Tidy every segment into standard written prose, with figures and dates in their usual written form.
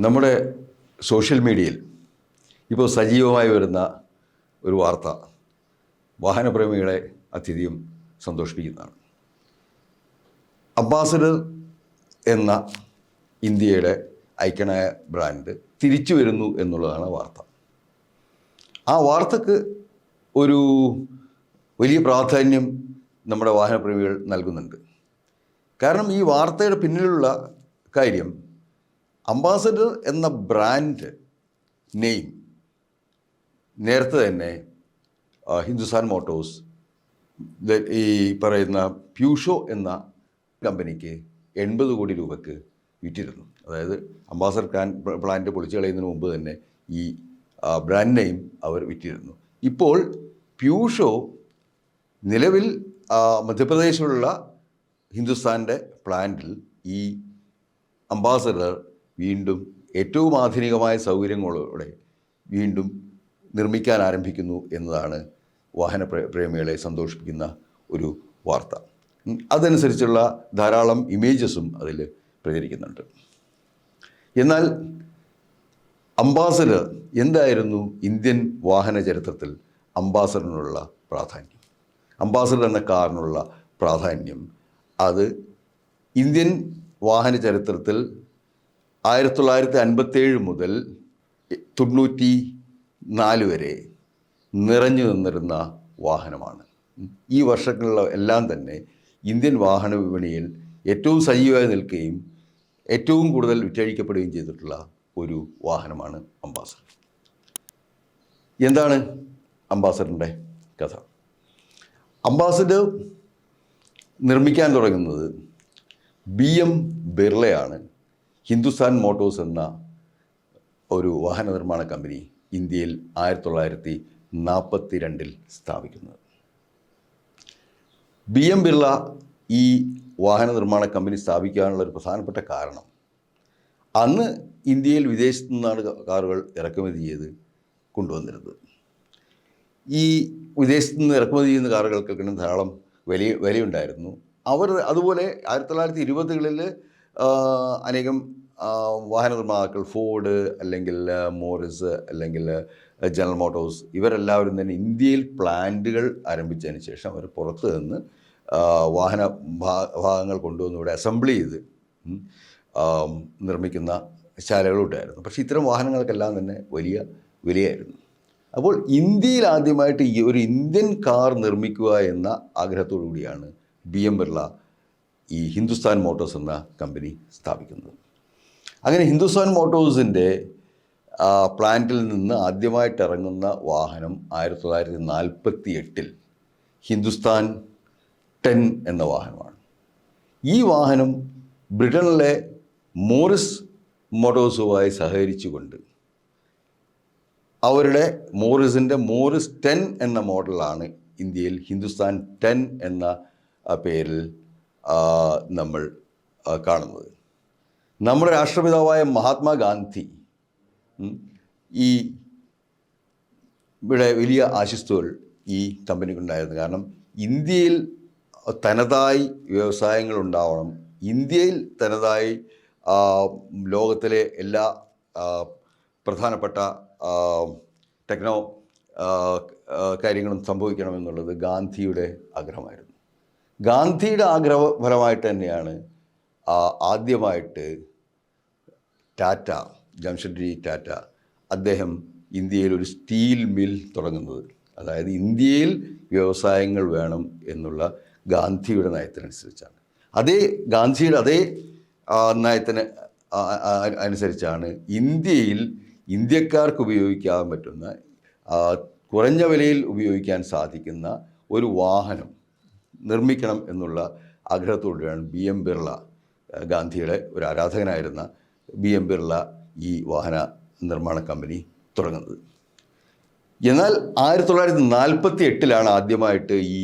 നമ്മുടെ സോഷ്യൽ മീഡിയയിൽ ഇപ്പോൾ സജീവമായി വരുന്ന ഒരു വാർത്ത വാഹനപ്രേമികളെ അത്യധികം സന്തോഷിപ്പിക്കുന്നതാണ്. അംബാസഡർ എന്ന ഇന്ത്യയുടെ ഐക്കണായ ബ്രാൻഡ് തിരിച്ചു വരുന്നു എന്നുള്ളതാണ് വാർത്ത. ആ വാർത്തക്ക് ഒരു വലിയ പ്രാധാന്യം നമ്മുടെ വാഹനപ്രേമികൾ നൽകുന്നുണ്ട്. കാരണം ഈ വാർത്തയുടെ പിന്നിലുള്ള കാര്യം, അംബാസഡർ എന്ന ബ്രാൻഡ് നെയിം നേരത്തെ തന്നെ ഹിന്ദുസ്ഥാൻ മോട്ടോഴ്സ് ഈ പറയുന്ന പ്യൂഷോ എന്ന കമ്പനിക്ക് 80 കോടി രൂപയ്ക്ക് വിറ്റിരുന്നു. അതായത് അംബാസഡർ പ്ലാന്റ് പൊളിച്ചു കളയുന്നതിന് മുമ്പ് തന്നെ ഈ ബ്രാൻഡ് നെയിം അവർ വിറ്റിരുന്നു. ഇപ്പോൾ പ്യൂഷോ നിലവിൽ മധ്യപ്രദേശിലുള്ള ഹിന്ദുസ്ഥാൻ്റെ പ്ലാന്റിൽ ഈ അംബാസഡർ വീണ്ടും ഏറ്റവും ആധുനികമായ സൗകര്യങ്ങളോടെ വീണ്ടും നിർമ്മിക്കാൻ ആരംഭിക്കുന്നു എന്നതാണ് വാഹന പ്രേമികളെ സന്തോഷിപ്പിക്കുന്ന ഒരു വാർത്ത. അതനുസരിച്ചുള്ള ധാരാളം ഇമേജസും അതിൽ പ്രചരിക്കുന്നുണ്ട്. എന്നാൽ അംബാസഡർ എന്തായിരുന്നു ഇന്ത്യൻ വാഹന ചരിത്രത്തിൽ അംബാസഡറിനുള്ള പ്രാധാന്യം? അംബാസഡർ എന്ന കാറിനുള്ള പ്രാധാന്യം അത് ഇന്ത്യൻ വാഹന ചരിത്രത്തിൽ 1957 മുതൽ 94 വരെ നിറഞ്ഞു നിന്നിരുന്ന വാഹനമാണ്. ഈ വർഷങ്ങളിലെല്ലാം തന്നെ ഇന്ത്യൻ വാഹന വിപണിയിൽ ഏറ്റവും സജീവമായി നിൽക്കുകയും ഏറ്റവും കൂടുതൽ വിറ്റഴിക്കപ്പെടുകയും ചെയ്തിട്ടുള്ള ഒരു വാഹനമാണ് അംബാസഡർ. എന്താണ് അംബാസഡറിൻ്റെ കഥ? അംബാസഡർ നിർമ്മിക്കാൻ തുടങ്ങുന്നത് BM ബിർളയാണ്. ഹിന്ദുസ്ഥാൻ മോട്ടോഴ്സ് എന്ന ഒരു വാഹന നിർമ്മാണ കമ്പനി ഇന്ത്യയിൽ 1942 സ്ഥാപിക്കുന്നത്. BM ബിർള ഈ വാഹന നിർമ്മാണ കമ്പനി സ്ഥാപിക്കാനുള്ള ഒരു പ്രധാനപ്പെട്ട കാരണം, അന്ന് ഇന്ത്യയിൽ വിദേശത്തു നിന്നാണ് കാറുകൾ ഇറക്കുമതി ചെയ്ത് കൊണ്ടുവന്നിരുന്നത്. ഈ വിദേശത്തു നിന്ന് ഇറക്കുമതി ചെയ്യുന്ന കാറുകൾക്കൊക്കെ ധാരാളം വിലയുണ്ടായിരുന്നു. അവർ അതുപോലെ 1920കളിൽ അനേകം വാഹന നിർമ്മാതാക്കൾ, ഫോർഡ് അല്ലെങ്കിൽ മോറിസ് അല്ലെങ്കിൽ ജനറൽ മോട്ടോഴ്സ്, ഇവരെല്ലാവരും തന്നെ ഇന്ത്യയിൽ പ്ലാന്റുകൾ ആരംഭിച്ചതിന് ശേഷം അവർ പുറത്ത് നിന്ന് വാഹന ഭാഗങ്ങൾ കൊണ്ടുവന്ന് ഇവിടെ അസംബിൾ ചെയ്ത് നിർമ്മിക്കുന്ന ശാലകളുണ്ടായിരുന്നു. പക്ഷേ ഇത്തരം വാഹനങ്ങൾക്കെല്ലാം തന്നെ വലിയ വിലയായിരുന്നു. അപ്പോൾ ഇന്ത്യയിൽ ആദ്യമായിട്ട് ഈ ഒരു ഇന്ത്യൻ കാർ നിർമ്മിക്കുക എന്ന ആഗ്രഹത്തോടു കൂടിയാണ് BM ബിർള ഈ ഹിന്ദുസ്ഥാൻ മോട്ടോഴ്സ് എന്ന കമ്പനി സ്ഥാപിക്കുന്നത്. അങ്ങനെ ഹിന്ദുസ്ഥാൻ മോട്ടോഴ്സിൻ്റെ പ്ലാന്റിൽ നിന്ന് ആദ്യമായിട്ട് ഇറങ്ങുന്ന വാഹനം 1948 ഹിന്ദുസ്ഥാൻ 10 എന്ന വാഹനമാണ്. ഈ വാഹനം ബ്രിട്ടനിലെ മോറിസ് മോട്ടോഴ്സുമായി സഹകരിച്ചുകൊണ്ട് അവരുടെ മോറിസിൻ്റെ മോറിസ് 10 എന്ന മോഡലാണ് ഇന്ത്യയിൽ ഹിന്ദുസ്ഥാൻ 10 എന്ന പേരിൽ നമ്മൾ കാണുന്നത്. നമ്മുടെ രാഷ്ട്രപിതാവായ മഹാത്മാഗാന്ധി ഈ ഇവിടെ വലിയ ആശിസ്സുകൾ ഈ കമ്പനിക്കുണ്ടായിരുന്നു. കാരണം ഇന്ത്യയിൽ തനതായി വ്യവസായങ്ങൾ ഉണ്ടാവണം, ഇന്ത്യയിൽ തനതായി ലോകത്തിലെ എല്ലാ പ്രധാനപ്പെട്ട ടെക്നോ കാര്യങ്ങളും സംഭവിക്കണമെന്നുള്ളത് ഗാന്ധിയുടെ ആഗ്രഹമായിരുന്നു. ഗാന്ധിയുടെ ആഗ്രഹഫലമായിട്ട് തന്നെയാണ് ആദ്യമായിട്ട് ടാറ്റ, ജംഷഡ്ജി ടാറ്റ, അദ്ദേഹം ഇന്ത്യയിൽ ഒരു സ്റ്റീൽ മിൽ തുടങ്ങുന്നത്. അതായത് ഇന്ത്യയിൽ വ്യവസായങ്ങൾ വേണം എന്നുള്ള ഗാന്ധിയുടെ നയത്തിനനുസരിച്ചാണ്. ഗാന്ധിയുടെ അതേ നയത്തിന് അനുസരിച്ചാണ് ഇന്ത്യയിൽ ഇന്ത്യക്കാർക്ക് ഉപയോഗിക്കാൻ പറ്റുന്ന, കുറഞ്ഞ വിലയിൽ ഉപയോഗിക്കാൻ സാധിക്കുന്ന ഒരു വാഹനം നിർമ്മിക്കണം എന്നുള്ള ആഗ്രഹത്തോടെയാണ് BM ബിർള, ഗാന്ധിയുടെ ഒരു ആരാധകനായിരുന്ന BM ബിർള ഈ വാഹന നിർമ്മാണ കമ്പനി തുടങ്ങുന്നത്. എന്നാൽ 1948 ആദ്യമായിട്ട് ഈ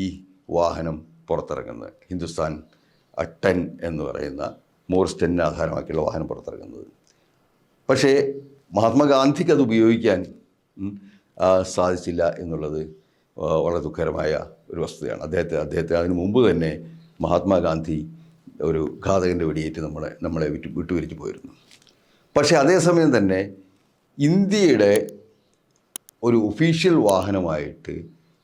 വാഹനം പുറത്തിറങ്ങുന്നത്. ഹിന്ദുസ്ഥാൻ 10 എന്ന് പറയുന്ന മോറിസ് 10 ആധാരമാക്കിയുള്ള വാഹനം പുറത്തിറങ്ങുന്നത്. പക്ഷേ മഹാത്മാഗാന്ധിക്ക് അത് ഉപയോഗിക്കാൻ സാധിച്ചില്ല എന്നുള്ളത് വളരെ ദുഃഖകരമായ ഒരു വസ്തുതയാണ്. അദ്ദേഹത്തെ അതിനു മുമ്പ് തന്നെ മഹാത്മാഗാന്ധി ഒരു ഘാതകൻ്റെ വെടിയേറ്റ് നമ്മളെ വിട്ടുപിരിച്ചു പോയിരുന്നു. പക്ഷേ അതേസമയം തന്നെ ഇന്ത്യയുടെ ഒരു ഒഫീഷ്യൽ വാഹനമായിട്ട്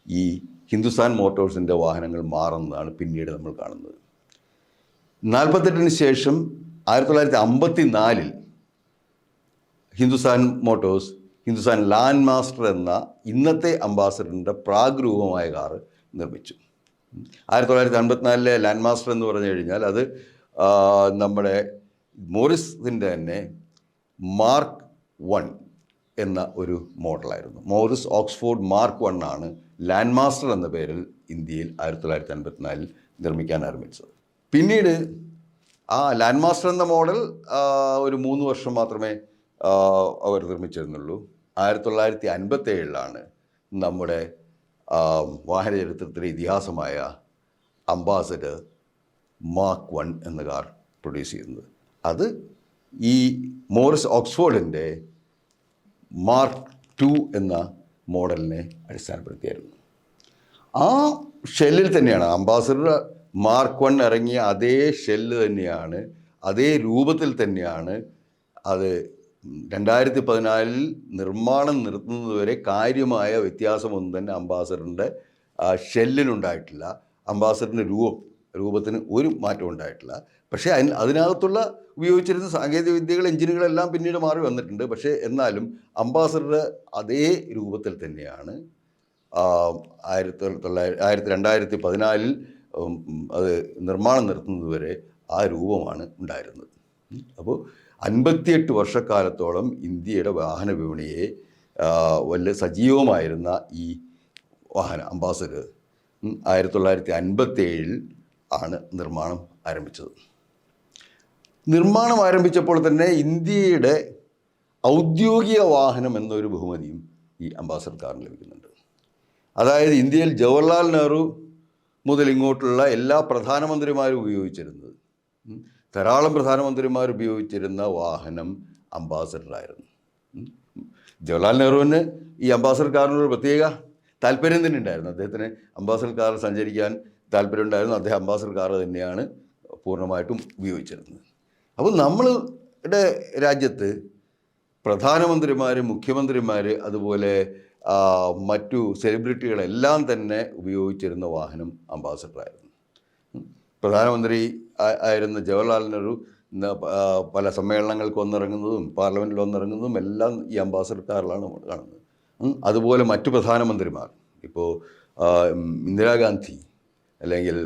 ഈ ഹിന്ദുസ്ഥാൻ മോട്ടോഴ്സിൻ്റെ വാഹനങ്ങൾ മാറുന്നതാണ് പിന്നീട് നമ്മൾ കാണുന്നത്. 48-ന് ശേഷം 1954 Hindustan Motors Hindustan land master എന്ന ഇന്നത്തെ അംബാസഡറിൻ്റെ പ്രാഗ്രൂപമായ കാറ് നിർമ്മിച്ചു. 1954 ലാൻഡ് മാസ്റ്റർ എന്ന് പറഞ്ഞു കഴിഞ്ഞാൽ അത് നമ്മുടെ മോറിസിൻ്റെ തന്നെ മാർക്ക് 1 എന്ന ഒരു മോഡലായിരുന്നു. മോറിസ് ഓക്സ്ഫോർഡ് മാർക്ക് 1 ആണ് ലാൻഡ് മാസ്റ്റർ എന്ന പേരിൽ ഇന്ത്യയിൽ 1954 നിർമ്മിക്കാൻ ആരംഭിച്ചത്. പിന്നീട് ആ ലാൻഡ് മാസ്റ്റർ എന്ന മോഡൽ ഒരു 3 വർഷം മാത്രമേ അവർ നിർമ്മിച്ചിരുന്നുള്ളൂ. 1957 നമ്മുടെ വാഹന ചരിത്രത്തിലെ ഇതിഹാസമായ അംബാസഡർ മാർക്ക് 1 എന്ന കാർ പ്രൊഡ്യൂസ് ചെയ്യുന്നത്. അത് ഈ മോറിസ് ഓക്സ്ഫോർഡിൻ്റെ മാർക്ക് 2 എന്ന മോഡലിനെ അടിസ്ഥാനപ്പെടുത്തിയായിരുന്നു. ആ ഷെല്ലിൽ തന്നെയാണ് അംബാസഡർ മാർക്ക് 1 ഇറങ്ങിയ അതേ ഷെല്ല് തന്നെയാണ്, അതേ രൂപത്തിൽ തന്നെയാണ് അത് 2014 നിർമ്മാണം നിർത്തുന്നതുവരെ കാര്യമായ വ്യത്യാസമൊന്നും തന്നെ അംബാസഡറിൻ്റെ ഷെല്ലിനുണ്ടായിട്ടില്ല. അംബാസഡറിൻ്റെ രൂപത്തിന് ഒരു മാറ്റം ഉണ്ടായിട്ടില്ല. പക്ഷേ അതിനകത്തുള്ള ഉപയോഗിച്ചിരുന്ന സാങ്കേതിക വിദ്യകൾ, എഞ്ചിനുകളെല്ലാം പിന്നീട് മാറി വന്നിട്ടുണ്ട്. പക്ഷേ എന്നാലും അംബാസഡർ അതേ രൂപത്തിൽ തന്നെയാണ് 2014 അത് നിർമ്മാണം നിർത്തുന്നതുവരെ ആ രൂപമാണ് ഉണ്ടായിരുന്നത്. അപ്പോൾ 58 വർഷക്കാലത്തോളം ഇന്ത്യയുടെ വാഹന വിപണിയെ വലിയ സജീവമായിരുന്ന ഈ വാഹനം അംബാസഡർ 1957 ആണ് നിർമ്മാണം ആരംഭിച്ചത്. നിർമ്മാണം ആരംഭിച്ചപ്പോൾ തന്നെ ഇന്ത്യയുടെ ഔദ്യോഗിക വാഹനം എന്നൊരു ബഹുമതിയും ഈ അംബാസഡർ കാറിന് ലഭിക്കുന്നുണ്ട്. അതായത് ഇന്ത്യയിൽ ജവഹർലാൽ നെഹ്റു മുതൽ ഇങ്ങോട്ടുള്ള എല്ലാ പ്രധാനമന്ത്രിമാരും ഉപയോഗിച്ചിരുന്നത്, ധാരാളം പ്രധാനമന്ത്രിമാർ ഉപയോഗിച്ചിരുന്ന വാഹനം അംബാസഡറായിരുന്നു. ജവഹർലാൽ നെഹ്റുവിന് ഈ അംബാസഡർ കാറിനൊരു പ്രത്യേക താല്പര്യം തന്നെ ഉണ്ടായിരുന്നു. അദ്ദേഹത്തിന് അംബാസഡർ കാറിൽ സഞ്ചരിക്കാൻ താല്പര്യം ഉണ്ടായിരുന്നു. അദ്ദേഹം അംബാസഡർ കാർ തന്നെയാണ് പൂർണ്ണമായിട്ടും ഉപയോഗിച്ചിരുന്നത്. അപ്പോൾ നമ്മളുടെ രാജ്യത്ത് പ്രധാനമന്ത്രിമാർ, മുഖ്യമന്ത്രിമാർ, അതുപോലെ മറ്റു സെലിബ്രിറ്റികളെല്ലാം തന്നെ ഉപയോഗിച്ചിരുന്ന വാഹനം അംബാസഡറായിരുന്നു. പ്രധാനമന്ത്രി ആയിരുന്ന ജവഹർലാൽ നെഹ്റു പല സമ്മേളനങ്ങൾക്ക് വന്നിറങ്ങുന്നതും പാർലമെൻറ്റിൽ വന്നിറങ്ങുന്നതും എല്ലാം ഈ അംബാസഡർ കാറിലാണ് നമ്മൾ കാണുന്നത്. അതുപോലെ മറ്റു പ്രധാനമന്ത്രിമാർ, ഇപ്പോൾ ഇന്ദിരാഗാന്ധി, അല്ലെങ്കിൽ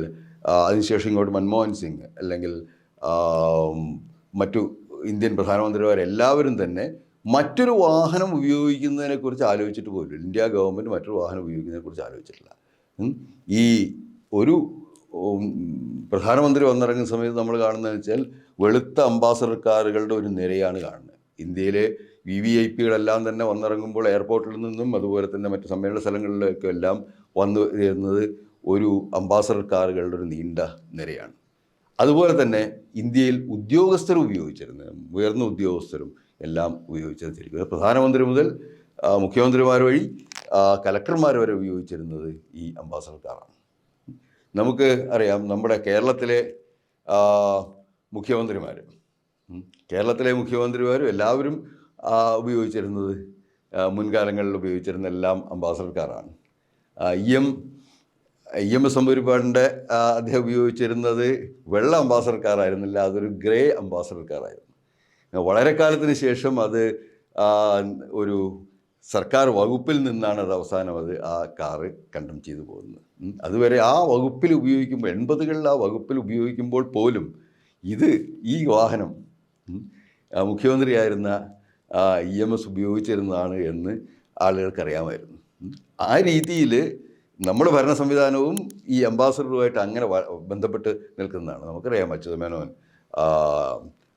അതിനുശേഷം ഇങ്ങോട്ട് മൻമോഹൻ സിംഗ്, അല്ലെങ്കിൽ മറ്റു ഇന്ത്യൻ പ്രധാനമന്ത്രിമാരെല്ലാവരും തന്നെ മറ്റൊരു വാഹനം ഉപയോഗിക്കുന്നതിനെക്കുറിച്ച് ആലോചിച്ചിട്ട് പോലും ഇന്ത്യ ഗവൺമെൻറ് മറ്റൊരു വാഹനം ഉപയോഗിക്കുന്നതിനെക്കുറിച്ച് ആലോചിച്ചിട്ടില്ല. ഈ ഒരു പ്രധാനമന്ത്രി വന്നിറങ്ങുന്ന സമയത്ത് നമ്മൾ കാണുന്നതെന്ന് വെച്ചാൽ വെളുത്ത അംബാസഡർ കാറുകളുടെ ഒരു നിരയാണ് കാണുന്നത്. ഇന്ത്യയിലെ VVIPകളെല്ലാം തന്നെ വന്നിറങ്ങുമ്പോൾ എയർപോർട്ടിൽ നിന്നും അതുപോലെ തന്നെ മറ്റ് സമ്മേളന സ്ഥലങ്ങളിലേക്കും എല്ലാം വന്നു ചേരുന്നത് ഒരു അംബാസഡർ കാറുകളുടെ ഒരു നീണ്ട നിരയാണ്. അതുപോലെ തന്നെ ഇന്ത്യയിൽ ഉദ്യോഗസ്ഥരും ഉപയോഗിച്ചിരുന്നത്, ഉയർന്ന ഉദ്യോഗസ്ഥരും എല്ലാം ഉപയോഗിച്ചിരിക്കുന്നത്, പ്രധാനമന്ത്രി മുതൽ മുഖ്യമന്ത്രിമാർ വഴി കലക്ടർമാർ വരെ ഉപയോഗിച്ചിരുന്നത് ഈ അംബാസഡർ കാറാണ്. നമുക്ക് അറിയാം, നമ്മുടെ കേരളത്തിലെ മുഖ്യമന്ത്രിമാരും എല്ലാവരും ഉപയോഗിച്ചിരുന്നത്, മുൻകാലങ്ങളിൽ ഉപയോഗിച്ചിരുന്ന എല്ലാം അംബാസഡർ കാറാണ്. EMS നമ്പൂതിരിപ്പാടിൻ്റെ അദ്ദേഹം ഉപയോഗിച്ചിരുന്നത് വെള്ള അംബാസഡർ കാറായിരുന്നില്ല, അതൊരു ഗ്രേ അംബാസഡർ കാറായിരുന്നു. വളരെ കാലത്തിന് ശേഷം അത് ഒരു സർക്കാർ വകുപ്പിൽ നിന്നാണ് അത് അവസാനം ആ കാറ് കണ്ടം ചെയ്തു പോകുന്നത്. അതുവരെ ആ വകുപ്പിൽ ഉപയോഗിക്കുമ്പോൾ 80കളിൽ ആ വകുപ്പിൽ ഉപയോഗിക്കുമ്പോൾ പോലും ഈ വാഹനം മുഖ്യമന്ത്രിയായിരുന്ന EMS ഉപയോഗിച്ചിരുന്നതാണ് എന്ന് ആളുകൾക്കറിയാമായിരുന്നു. ആ രീതിയിൽ നമ്മുടെ ഭരണ സംവിധാനവും ഈ അംബാസഡറുമായിട്ട് അങ്ങനെ ബന്ധപ്പെട്ട് നിൽക്കുന്നതാണ്. നമുക്കറിയാം, അച്യുത മേനോൻ,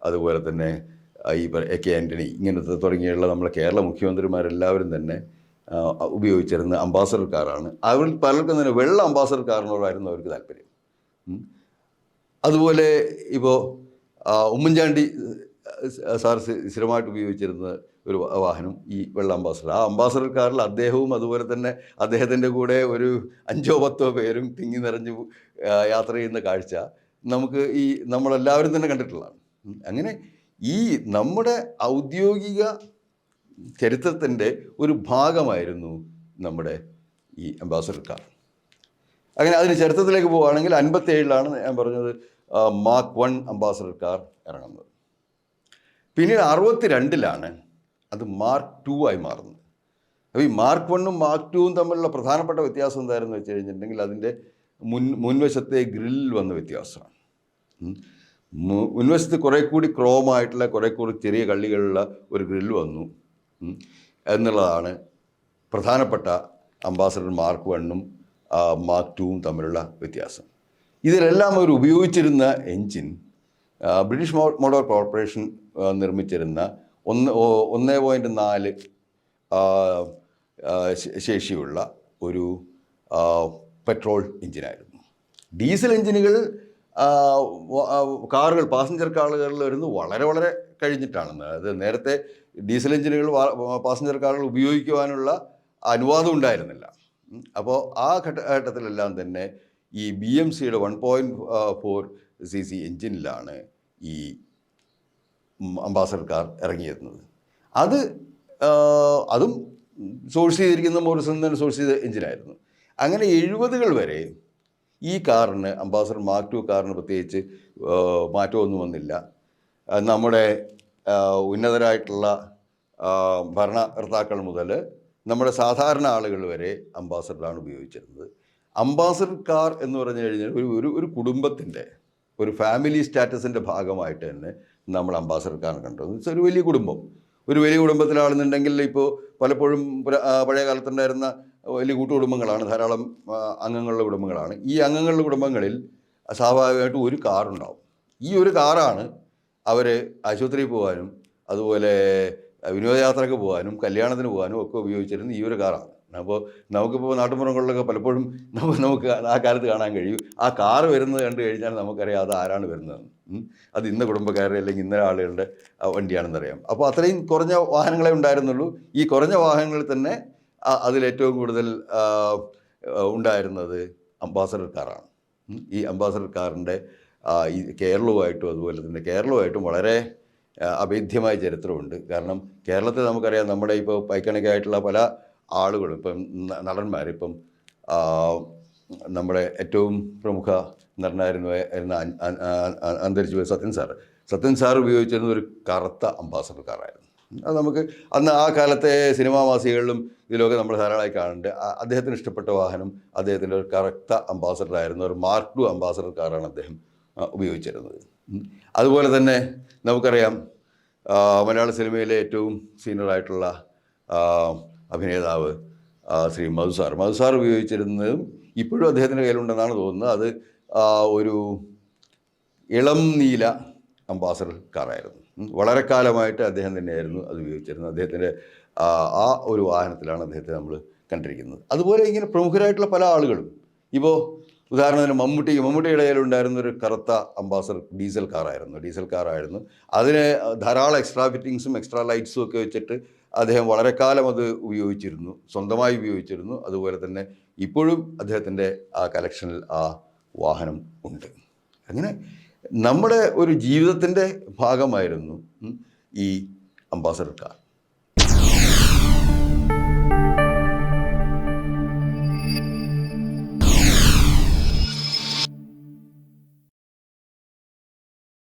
അതുപോലെ തന്നെ ഈ AK ആൻ്റണി, ഇങ്ങനത്തെ തുടങ്ങിയുള്ള നമ്മുടെ കേരള മുഖ്യമന്ത്രിമാരെല്ലാവരും തന്നെ ഉപയോഗിച്ചിരുന്ന അംബാസഡർ കാറാണ്. അവർ പലർക്കും തന്നെ വെള്ള അംബാസഡർ കാറിനോടായിരുന്നു അവർക്ക് താല്പര്യം. അതുപോലെ ഇപ്പോൾ ഉമ്മൻചാണ്ടി സാർ സ്ഥിരമായിട്ട് ഉപയോഗിച്ചിരുന്ന ഒരു വാഹനം ഈ വെള്ള അംബാസഡർ. ആ അംബാസഡർ കാറിൽ അദ്ദേഹവും അതുപോലെ തന്നെ അദ്ദേഹത്തിൻ്റെ കൂടെ ഒരു 5 or 10 പേരും തിങ്ങി നിറഞ്ഞ് യാത്ര ചെയ്യുന്ന കാഴ്ച നമ്മളെല്ലാവരും തന്നെ കണ്ടിട്ടുള്ളതാണ്. അങ്ങനെ ഈ നമ്മുടെ ഔദ്യോഗിക ചരിത്രത്തിൻ്റെ ഒരു ഭാഗമായിരുന്നു നമ്മുടെ ഈ അംബാസഡർ കാർ. അങ്ങനെ അതിന് ചരിത്രത്തിലേക്ക് പോവുകയാണെങ്കിൽ 57-ലാണ് ഞാൻ പറഞ്ഞത് മാർക്ക് 1 അംബാസഡർ കാർ ഇറങ്ങുന്നത്. പിന്നീട് 62-ലാണ് അത് മാർക്ക് 2 ആയി മാറുന്നത്. അപ്പോൾ ഈ മാർക്ക് 1-ഉം മാർക്ക് 2-ഉം തമ്മിലുള്ള പ്രധാനപ്പെട്ട വ്യത്യാസം എന്തായിരുന്നു വെച്ച് കഴിഞ്ഞിട്ടുണ്ടെങ്കിൽ അതിൻ്റെ മുൻവശത്തെ ഗ്രില്ലിൽ വന്ന വ്യത്യാസമാണ്. മുൻവശത്ത് കുറേ കൂടി ക്രോമായിട്ടുള്ള കുറേ കൂടി ചെറിയ കള്ളികളുള്ള ഒരു ഗ്രില്ല് വന്നു എന്നുള്ളതാണ് പ്രധാനപ്പെട്ട അംബാസഡർ മാർക്ക് 1-ഉം മാർക്ക് 2-ഉം തമ്മിലുള്ള വ്യത്യാസം. ഇതിലെല്ലാം അവർ ഉപയോഗിച്ചിരുന്ന എൻജിൻ ബ്രിട്ടീഷ് മോട്ടോർ കോർപ്പറേഷൻ നിർമ്മിച്ചിരുന്ന 1.4 ശേഷിയുള്ള ഒരു പെട്രോൾ എഞ്ചിനായിരുന്നു. ഡീസൽ എഞ്ചിനുകൾ കാറുകൾ, പാസഞ്ചർ കാറുകളിൽ വരുന്നത് വളരെ വളരെ കഴിഞ്ഞിട്ടാണ്. അത് നേരത്തെ ഡീസൽ എഞ്ചിനുകൾ പാസഞ്ചർ കാറുകൾ ഉപയോഗിക്കുവാനുള്ള അനുവാദം ഉണ്ടായിരുന്നില്ല. അപ്പോൾ ആ ഘട്ടത്തിലെല്ലാം തന്നെ ഈ BMCയുടെ 1.4 cc എഞ്ചിനിലാണ് ഈ അംബാസഡർ കാർ ഇറങ്ങിയിരുന്നത്. അതും സോഴ്സ് ചെയ്തിരിക്കുന്ന മോറിസൺ തന്നെ സോഴ്സ് ചെയ്ത എഞ്ചിനായിരുന്നു. അങ്ങനെ 70-കൾ വരെ ഈ കാറിന്, അംബാസഡർ മാർക്ക് 2 കാറിന് പ്രത്യേകിച്ച് മാറ്റമൊന്നും വന്നില്ല. നമ്മുടെ ഉന്നതരായിട്ടുള്ള ഭരണകർത്താക്കൾ മുതൽ നമ്മുടെ സാധാരണ ആളുകൾ വരെ അംബാസഡറാണ് ഉപയോഗിച്ചിരുന്നത്. അംബാസഡർ കാർ എന്ന് പറഞ്ഞു കഴിഞ്ഞാൽ ഒരു കുടുംബത്തിൻ്റെ, ഒരു ഫാമിലി സ്റ്റാറ്റസിൻ്റെ ഭാഗമായിട്ട് തന്നെ നമ്മൾ അംബാസഡർ കാർ കണ്ടത്. ഒരു വലിയ കുടുംബം, ഒരു വലിയ കുടുംബത്തിലാണെന്നുണ്ടെങ്കിൽ ഇപ്പോൾ പലപ്പോഴും പഴയ കാലത്തുണ്ടായിരുന്ന വലിയ കൂട്ടുകുടുംബങ്ങളാണ്, ധാരാളം അംഗങ്ങളുടെ കുടുംബങ്ങളാണ്. ഈ അംഗങ്ങളുടെ കുടുംബങ്ങളിൽ സ്വാഭാവികമായിട്ടും ഒരു കാറുണ്ടാവും. ഈ ഒരു കാറാണ് അവർ ആശുപത്രിയിൽ പോകാനും അതുപോലെ വിനോദയാത്രയ്ക്ക് പോകാനും കല്യാണത്തിന് പോകാനും ഒക്കെ ഉപയോഗിച്ചിരുന്ന ഈ ഒരു കാറാണ്. അപ്പോൾ നമുക്കിപ്പോൾ നാട്ടുമ്പുറങ്ങളിലൊക്കെ പലപ്പോഴും നമുക്ക് ആ കാലത്ത് കാണാൻ കഴിയും. ആ കാറ് വരുന്നത് കണ്ടു കഴിഞ്ഞാൽ നമുക്കറിയാം അത് ആരാണ് വരുന്നതെന്ന്. അത് ഇന്ന കുടുംബക്കാരുടെ അല്ലെങ്കിൽ ഇന്ന ആളുകളുടെ വണ്ടിയാണെന്നറിയാം. അപ്പോൾ അത്രയും കുറഞ്ഞ വാഹനങ്ങളെ ഉണ്ടായിരുന്നുള്ളൂ. ഈ കുറഞ്ഞ വാഹനങ്ങളിൽ തന്നെ അതിലേറ്റവും കൂടുതൽ ഉണ്ടായിരുന്നത് അംബാസഡർ കാറാണ്. ഈ അംബാസഡർ കാറിൻ്റെ ഈ കേരളവുമായിട്ടും അതുപോലെ തന്നെ കേരളവുമായിട്ടും വളരെ അഭേദ്യമായ ചരിത്രമുണ്ട്. കാരണം കേരളത്തിൽ നമുക്കറിയാം, നമ്മുടെ ഇപ്പോൾ ഐക്കണിക്കായിട്ടുള്ള പല ആളുകളും, ഇപ്പം നടന്മാർ, ഇപ്പം നമ്മുടെ ഏറ്റവും പ്രമുഖ നടനായിരുന്ന അന്തരിച്ചു പോയ സത്യൻ സാർ ഉപയോഗിച്ചിരുന്ന ഒരു കറുത്ത അംബാസഡർ കാറായിരുന്നു. അത് നമുക്ക് അന്ന് ആ കാലത്തെ സിനിമാ മാസികകളിലും ഇതിലൊക്കെ നമ്മൾ ധാരാളമായി കാണുന്നുണ്ട്. അദ്ദേഹത്തിന് ഇഷ്ടപ്പെട്ട വാഹനം അദ്ദേഹത്തിൻ്റെ ഒരു കറുത്ത അംബാസഡർ ആയിരുന്നു. ഒരു മാർക്ക് 2 അംബാസഡർ കാറാണ് അദ്ദേഹം ഉപയോഗിച്ചിരുന്നത്. അതുപോലെ തന്നെ നമുക്കറിയാം, മലയാള സിനിമയിലെ ഏറ്റവും സീനിയറായിട്ടുള്ള അഭിനേതാവ് ശ്രീ മധുസാർ ഉപയോഗിച്ചിരുന്നതും ഇപ്പോഴും അദ്ദേഹത്തിൻ്റെ കയ്യിലുണ്ടെന്നാണ് തോന്നുന്നത്. അത് ഒരു ഇളം നീല അംബാസഡർ കാറായിരുന്നു. വളരെ കാലമായിട്ട് അദ്ദേഹം തന്നെയായിരുന്നു അത് ഉപയോഗിച്ചിരുന്നത്. അദ്ദേഹത്തിൻ്റെ ആ ഒരു വാഹനത്തിലാണ് അദ്ദേഹത്തെ നമ്മൾ കണ്ടിരിക്കുന്നത്. അതുപോലെ ഇങ്ങനെ പ്രമുഖരായിട്ടുള്ള പല ആളുകളും, ഇപ്പോൾ ഉദാഹരണത്തിന് മമ്മൂട്ടിയുടെ കയ്യിലുണ്ടായിരുന്ന ഒരു കറുത്ത അംബാസഡർ ഡീസൽ കാറായിരുന്നു. അതിന് ധാരാളം എക്സ്ട്രാ ഫിറ്റിങ്സും എക്സ്ട്രാ ലൈറ്റ്സും ഒക്കെ വെച്ചിട്ട് അദ്ദേഹം വളരെ കാലം അത് ഉപയോഗിച്ചിരുന്നു, സ്വന്തമായി ഉപയോഗിച്ചിരുന്നു. അതുപോലെ തന്നെ ഇപ്പോഴും അദ്ദേഹത്തിൻ്റെ ആ കളക്ഷനിൽ ആ വാഹനം ഉണ്ട്. അങ്ങനെ നമ്മുടെ ഒരു ജീവിതത്തിൻ്റെ ഭാഗമായിരുന്നു ഈ അംബാസഡർ കാർ.